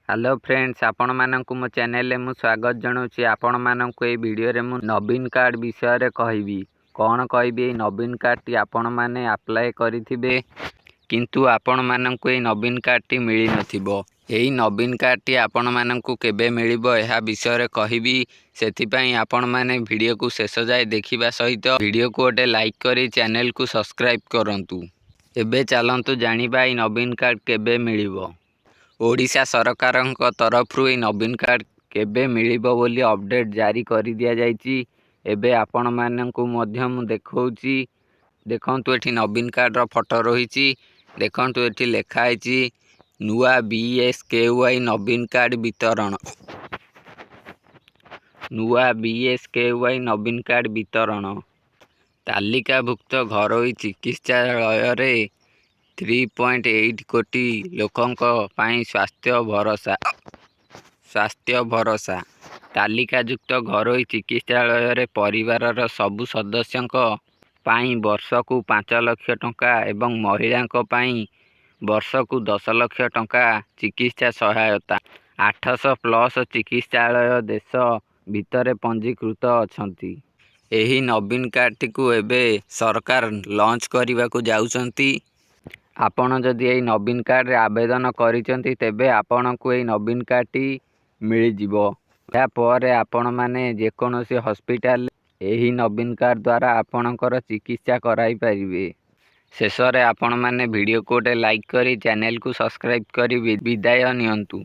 Hello friends, आपण मानकु मो channel रे मु स्वागत जणाउछि। आपण मानकु ए वीडियो रे मु नवीन कार्ड विषय रे कहबी। कोन कहबी? नवीन कार्ड टी आपण माने अप्लाई करिथिबे, किंतु आपण मानकु ए नवीन कार्ड टी मिली नथिबो। एही नवीन कार्ड टी आपण मानकु केबे मिलिबो एहा विषय रे कहबी। सेति पई आपण माने वीडियो को शेष जाय देखिबा सहित वीडियो को ओटे लाइक करी चैनल को सब्सक्राइब करंतु। एबे चलंतु जानिबा ए नवीन कार्ड केबे मिलिबो। ओडिशा सरकार तरफ नवीन कार्ड केबे मिलिबो बोली अपडेट जारी कर दिया जाइछि। एबे आपण मानकु मध्य मु देखौछि। देखंतु एठी नवीन कार्ड रो फोटो रहिछि। देखंतु एठी लेखा आइछि नुआ बीएसकेवाई नवीन कार्ड वितरण। नुआ बीएसकेवाई नवीन कार्ड वितरण तालिकाभुक्त घरोई चिकित्सालय रे 3.8 कोटी लोकंक पाई स्वास्थ्य भरोसा तालिकायुक्त घरोई चिकित्सालय रे परिवार सबु सदस्यंक पाई वर्षकु 5 लाख टंका एवं महिलांक पाई वर्षकु 10 लाख टंका चिकित्सा सहायता। 800 प्लस चिकित्सालय देश भितर पंजीकृत अछंती। एही नवीन कार्ड टिकु एबे सरकार लॉन्च करने को जाउछंती। आपण जदि एही नवीन कार्ड रे आवेदन करिसंती तेबे आपण को एही नवीन कार्ड टी मिल जिवो। या परे आपण माने जेकोनोसी हॉस्पिटल एही नवीन कार्ड द्वारा आपणकर चिकित्सा कराई परिबे। शेष रे आपण माने वीडियो को लाइक करी चैनल को सब्सक्राइब करी विदाय नियंतु।